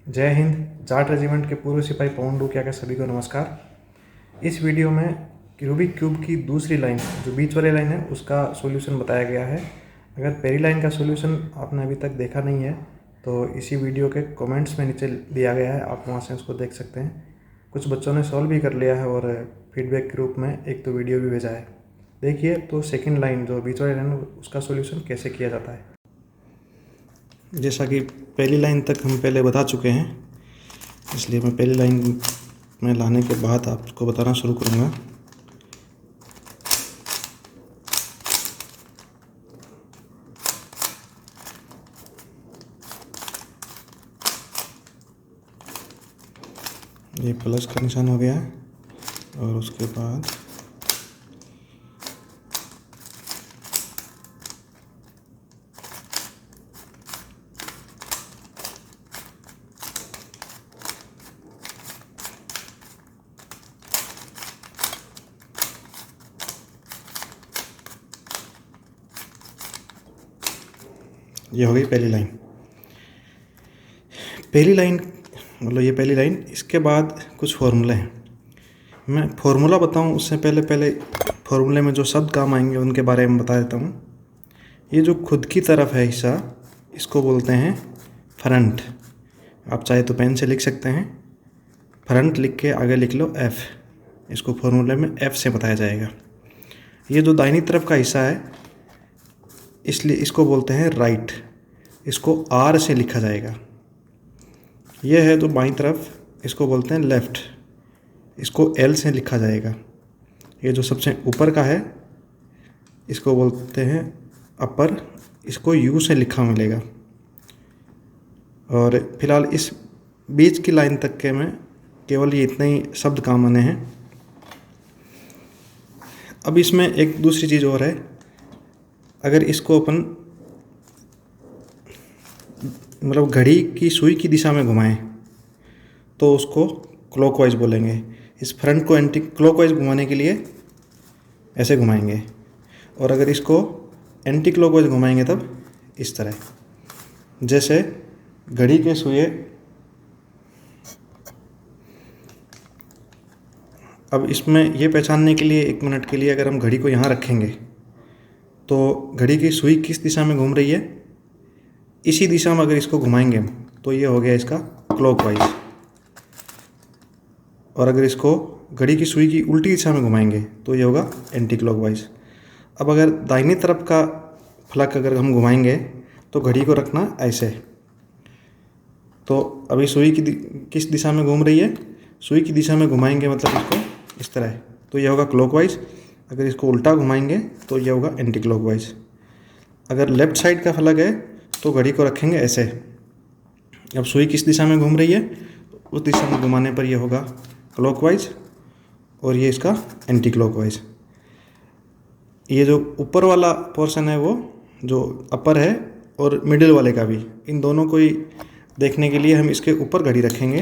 जय हिंद। जाट रेजिमेंट के पूर्व सिपाही पवन डूकिया के सभी को नमस्कार। इस वीडियो में रूबिक क्यूब की दूसरी लाइन, जो बीच वाली लाइन है, उसका सॉल्यूशन बताया गया है। अगर पहली लाइन का सॉल्यूशन आपने अभी तक देखा नहीं है तो इसी वीडियो के कमेंट्स में नीचे दिया गया है, आप वहां से उसको देख सकते हैं। कुछ बच्चों ने सॉल्व भी कर लिया है और फीडबैक के रूप में एक तो वीडियो भी भेजा है। देखिए तो सेकेंड लाइन, जो बीच वाली लाइन है, उसका सॉल्यूशन कैसे किया जाता है। जैसा कि पहली लाइन तक हम पहले बता चुके हैं, इसलिए मैं पहली लाइन में लाने के बाद आपको बताना शुरू करूँगा। ये प्लस का निशान हो गया है और उसके बाद ये हो गई पहली लाइन। पहली लाइन मतलब ये पहली लाइन। इसके बाद कुछ फॉर्मूले हैं। मैं फॉर्मूला बताऊं उससे पहले फॉर्मूले में जो शब्द काम आएंगे उनके बारे में बता देता हूं। ये जो खुद की तरफ है हिस्सा, इसको बोलते हैं फ्रंट। आप चाहे तो पेन से लिख सकते हैं, फ्रंट लिख के आगे लिख लो एफ। इसको फॉर्मूले में एफ से बताया जाएगा। ये जो दाहिनी तरफ का हिस्सा है, इसलिए इसको बोलते हैं राइट। इसको आर से लिखा जाएगा। यह है जो बाईं तरफ, इसको बोलते हैं लेफ़्ट। इसको एल से लिखा जाएगा। ये जो सबसे ऊपर का है, इसको बोलते हैं अपर। इसको यू से लिखा मिलेगा। और फिलहाल इस बीच की लाइन तक के में केवल ये इतने ही शब्द काम आने हैं। अब इसमें एक दूसरी चीज़ और है। अगर इसको अपन मतलब घड़ी की सुई की दिशा में घुमाएं तो उसको क्लॉकवाइज बोलेंगे। इस फ्रंट को एंटी क्लॉकवाइज घुमाने के लिए ऐसे घुमाएंगे, और अगर इसको एंटी क्लॉकवाइज घुमाएंगे तब इस तरह। जैसे घड़ी के सुई, अब इसमें ये पहचानने के लिए 1 मिनट के लिए अगर हम घड़ी को यहाँ रखेंगे तो घड़ी की सुई किस दिशा में घूम रही है, इसी दिशा में अगर इसको घुमाएंगे तो ये हो गया इसका क्लॉकवाइज। और अगर इसको घड़ी की सुई की उल्टी दिशा में घुमाएंगे तो ये होगा एंटी क्लॉकवाइज। अब अगर दाहिनी तरफ का फलक अगर हम घुमाएंगे तो घड़ी को रखना ऐसे। तो अभी सुई की किस दिशा में घूम रही है, सुई की दिशा में घुमाएंगे मतलब इसको इस तरह, तो ये होगा क्लॉकवाइज। अगर इसको उल्टा घुमाएंगे तो ये होगा एंटी क्लॉकवाइज। अगर लेफ्ट साइड का फलक है तो घड़ी को रखेंगे ऐसे। अब सुई किस दिशा में घूम रही है, उस दिशा में घुमाने पर यह होगा क्लॉकवाइज और ये इसका एंटी क्लॉकवाइज। ये जो ऊपर वाला पोर्शन है वो जो अपर है, और मिडिल वाले का भी, इन दोनों को ही देखने के लिए हम इसके ऊपर घड़ी रखेंगे।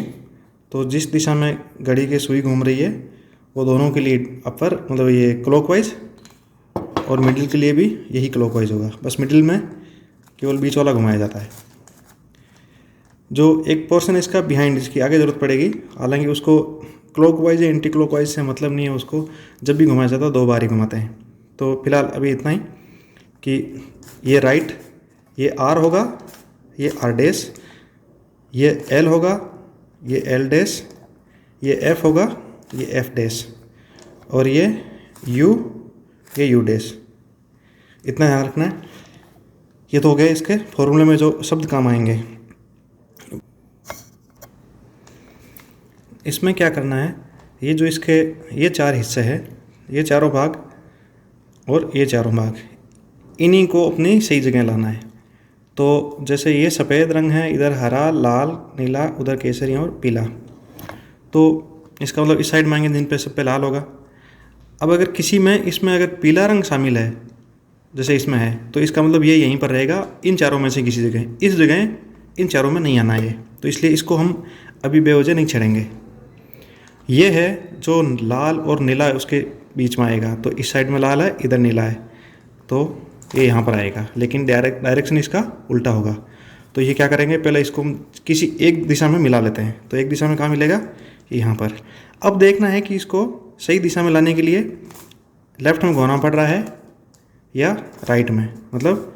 तो जिस दिशा में घड़ी की सुई घूम रही है वो दोनों के लिए अपर मतलब ये क्लॉकवाइज, और मिडिल के लिए भी यही क्लॉकवाइज होगा। बस मिडिल में केवल बीच वाला घुमाया जाता है। जो एक पोर्शन इसका बिहाइंड, इसकी आगे ज़रूरत पड़ेगी। हालांकि उसको क्लॉकवाइज या एंटी क्लॉकवाइज से मतलब नहीं है, उसको जब भी घुमाया जाता है 2 बार ही घुमाते हैं। तो फिलहाल अभी इतना ही कि ये राइट, ये आर होगा, ये आर डैश, ये एल होगा, ये एल डैश, ये एफ होगा, ये एफ डैश, और ये यू डैश। इतना ध्यान रखना है। ये तो हो गए इसके फॉर्मूले में जो शब्द काम आएंगे। इसमें क्या करना है, ये जो इसके ये 4 हिस्से हैं, ये चारों भाग और ये चारों भाग, इन्हीं को अपनी सही जगह लाना है। तो जैसे ये सफ़ेद रंग है, इधर हरा, लाल, नीला, उधर केसरी और पीला, तो इसका मतलब इस साइड में आएंगे जिन पे सब पे लाल होगा। अब अगर किसी में इसमें अगर पीला रंग शामिल है, जैसे इसमें है, तो इसका मतलब ये यहीं पर रहेगा, इन चारों में से किसी जगह। इस जगह इन चारों में नहीं आना है ये, तो इसलिए इसको हम अभी बेवजह नहीं छेड़ेंगे। ये है जो लाल और नीला उसके बीच में आएगा, तो इस साइड में लाल है, इधर नीला है, तो ये यहाँ पर आएगा, लेकिन डायरेक्शन इसका उल्टा होगा। तो ये क्या करेंगे, पहले इसको हम किसी एक दिशा में मिला लेते हैं। तो एक दिशा में कहाँ मिलेगा, यहाँ पर। अब देखना है कि इसको सही दिशा में लाने के लिए लेफ्ट में घुमाना पड़ रहा है या राइट में, मतलब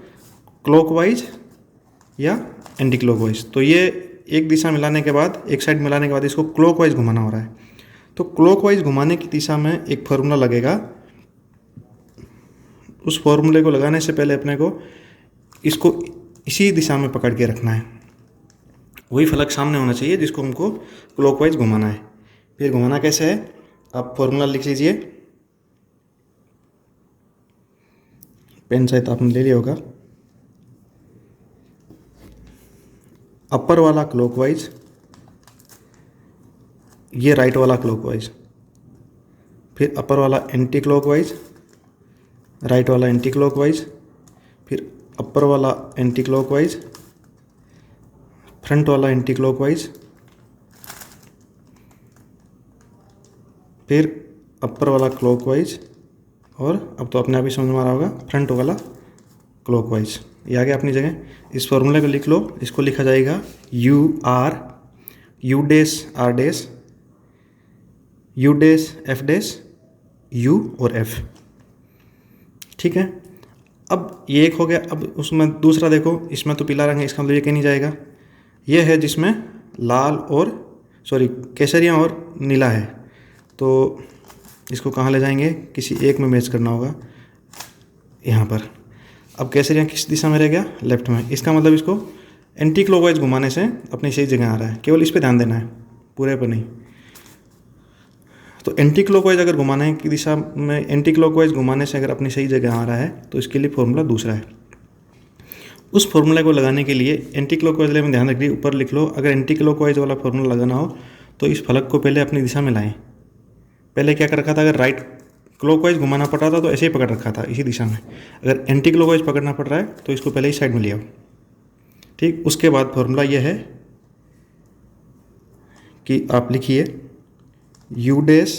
क्लॉकवाइज या एंटी क्लॉकवाइज। तो ये एक दिशा मिलाने के बाद, एक साइड मिलाने के बाद इसको क्लॉकवाइज घुमाना हो रहा है। तो क्लॉकवाइज घुमाने की दिशा में एक फार्मूला लगेगा। उस फार्मूले को लगाने से पहले अपने को इसको इसी दिशा में पकड़ के रखना है। वही फलक सामने होना चाहिए जिसको हमको क्लॉकवाइज घुमाना है। फिर घुमाना कैसे है, आप फॉर्मूला लिख लीजिए। पेन शायद आपने ले लिया होगा। अपर वाला क्लॉकवाइज, ये राइट वाला क्लॉकवाइज, फिर अपर वाला एंटी क्लॉकवाइज, राइट वाला एंटी क्लॉकवाइज, फिर अपर वाला एंटी क्लॉकवाइज, फ्रंट वाला एंटी क्लॉकवाइज, फिर अपर वाला क्लॉकवाइज, और अब तो अपने आप ही समझ में आ रहा होगा फ्रंट वाला क्लॉकवाइज। ये आ गया अपनी जगह। इस फॉर्मूले को लिख लो। इसको लिखा जाएगा U dash R dash, U dash F dash, U और एफ। ठीक है, अब ये एक हो गया। अब उसमें दूसरा देखो, इसमें तो पीला रंग है, इसका मतलब ये कहीं नहीं जाएगा। ये है जिसमें लाल और केसरिया और नीला है। तो इसको कहाँ ले जाएंगे, किसी एक में मैच करना होगा, यहाँ पर। अब केसरिया किस दिशा में रह गया, लेफ्ट में। इसका मतलब इसको एंटी क्लॉकवाइज घुमाने से अपनी सही जगह आ रहा है। केवल इस पे ध्यान देना है, पूरे पर नहीं। तो एंटी क्लॉकवाइज अगर घुमाने की दिशा में, एंटी क्लॉकवाइज घुमाने से अगर अपनी सही जगह आ रहा है तो इसके लिए फॉर्मूला दूसरा है। उस फॉर्मूला को लगाने के लिए एंटी क्लॉकवाइज में ध्यान रखिए, ऊपर लिख लो। अगर एंटी क्लॉकवाइज वाला फॉर्मूला लगाना हो तो इस फलक को पहले अपनी दिशा में लाएं। पहले क्या कर रखा था, अगर राइट क्लॉकवाइज घुमाना पड़ रहा था तो ऐसे ही पकड़ रखा था, इसी दिशा में। अगर एंटी क्लॉकवाइज पकड़ना पड़ रहा है तो इसको पहले ही साइड में ले आओ। ठीक, उसके बाद फॉर्मूला यह है कि आप लिखिए यू डैश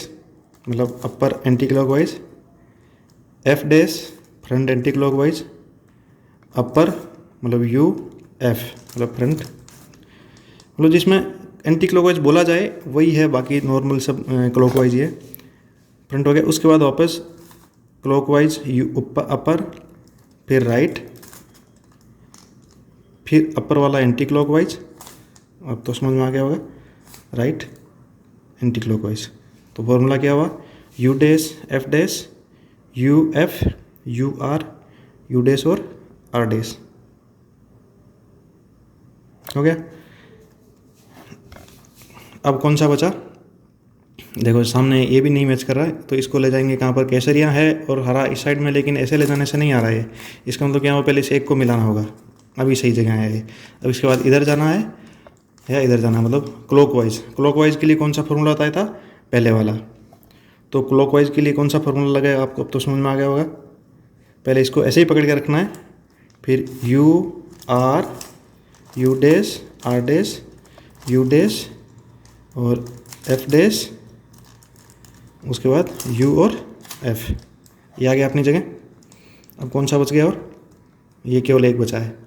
मतलब upper anti clockwise, F dash front anti clockwise, upper मतलब यू, एफ मतलब फ्रंट, मतलब जिसमें एंटी क्लॉकवाइज बोला जाए वही है, बाकी नॉर्मल सब क्लॉकवाइज ही है। फ्रंट हो गया। उसके बाद वापस क्लॉकवाइज यू अपर, फिर राइट, फिर अपर वाला एंटी क्लॉकवाइज। अब तो समझ में आ गया होगा, राइट एंटी क्लॉकवाइज। तो फॉर्मूला क्या हुआ, U dash F dash, U F, U R, U dash और आर डैश। हो गया। अब कौन सा बचा, देखो सामने ये भी नहीं मैच कर रहा है, तो इसको ले जाएंगे कहाँ पर, केसरिया है और हरा इस साइड में, लेकिन ऐसे ले जाने से नहीं आ रहा है। इसका मतलब क्या हुआ, पहले इस एक को मिलाना होगा। अभी सही जगह है ये। अब इसके बाद इधर जाना है या इधर जाना है, मतलब क्लॉकवाइज। क्लॉकवाइज के लिए कौन सा फॉर्मूला बताया था, पहले वाला। तो क्लॉकवाइज के लिए कौन सा फॉर्मूला लगेगा आपको, अब तो समझ में आ गया होगा। पहले इसको ऐसे ही पकड़ के रखना है, फिर U R, U dash R dash, U dash और एफ डैश, उसके बाद यू और एफ। ये आ गया अपनी जगह। अब कौन सा बच गया, और ये केवल एक बचा है।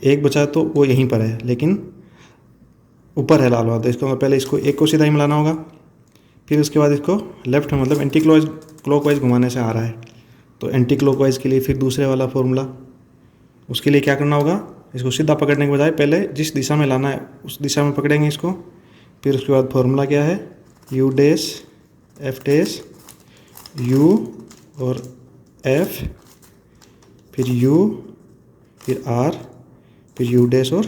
एक बचा तो वो यहीं पर है, लेकिन ऊपर है लाल वाला। तो इसको पहले इसको एक को सीधा ही मिलाना होगा, फिर उसके बाद इसको लेफ्ट में मतलब एंटी क्लॉकवाइज घुमाने से आ रहा है। तो एंटी क्लॉकवाइज के लिए फिर दूसरे वाला फॉर्मूला, उसके लिए क्या करना होगा, इसको सीधा पकड़ने के बजाय पहले जिस दिशा में लाना है उस दिशा में पकड़ेंगे इसको। फिर उसके बाद फॉर्मूला क्या है, you dash F dash, U और एफ, फिर यू, फिर आर, फिर यू डैश और,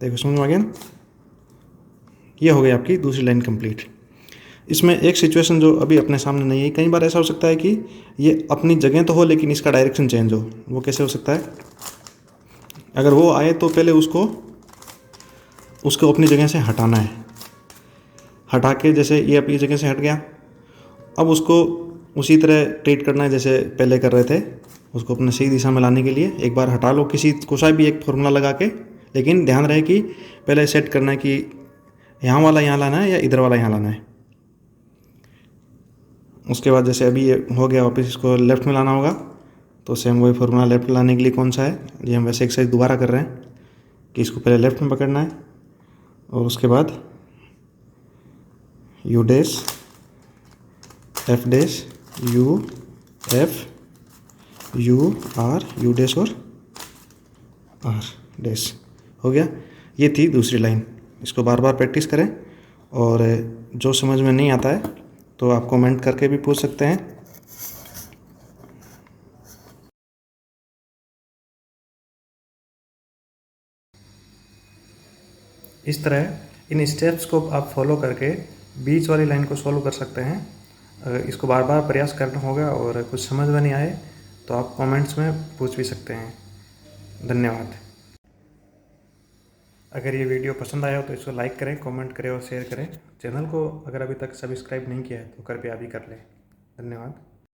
देखो समझ में आ गया ना। ये हो गई आपकी दूसरी लाइन कंप्लीट। इसमें एक सिचुएशन जो अभी अपने सामने नहीं है, कई बार ऐसा हो सकता है कि ये अपनी जगह तो हो लेकिन इसका डायरेक्शन चेंज हो। वो कैसे हो सकता है, अगर वो आए तो पहले उसको अपनी जगह से हटाना है। हटा के, जैसे ये अपनी जगह से हट गया, अब उसको उसी तरह ट्रीट करना है जैसे पहले कर रहे थे। उसको अपने सही दिशा में लाने के लिए एक बार हटा लो, किसी को सा भी एक फॉर्मूला लगा के, लेकिन ध्यान रहे कि पहले सेट करना है कि यहाँ वाला यहाँ लाना है या इधर वाला यहाँ लाना है। उसके बाद जैसे अभी ये हो गया, वापस इसको लेफ्ट में लाना होगा। तो सेम वही फॉर्मूला लेफ्ट लाने के लिए कौन सा है, ये हम वैसे एक्सरसाइज दोबारा कर रहे हैं कि इसको पहले लेफ्ट में पकड़ना है और उसके बाद U dash F dash U F U R U dash और आर डैश। हो गया। ये थी दूसरी लाइन। इसको बार बार प्रैक्टिस करें और जो समझ में नहीं आता है तो आप कमेंट करके भी पूछ सकते हैं। इस तरह इन स्टेप्स को आप फॉलो करके बीच वाली लाइन को सॉल्व कर सकते हैं। इसको बार बार प्रयास करना होगा और कुछ समझ में नहीं आए तो आप कमेंट्स में पूछ भी सकते हैं। धन्यवाद। अगर ये वीडियो पसंद आया हो तो इसको लाइक करें, कमेंट करें और शेयर करें। चैनल को अगर अभी तक सब्सक्राइब नहीं किया है तो कृपया अभी कर लें। धन्यवाद।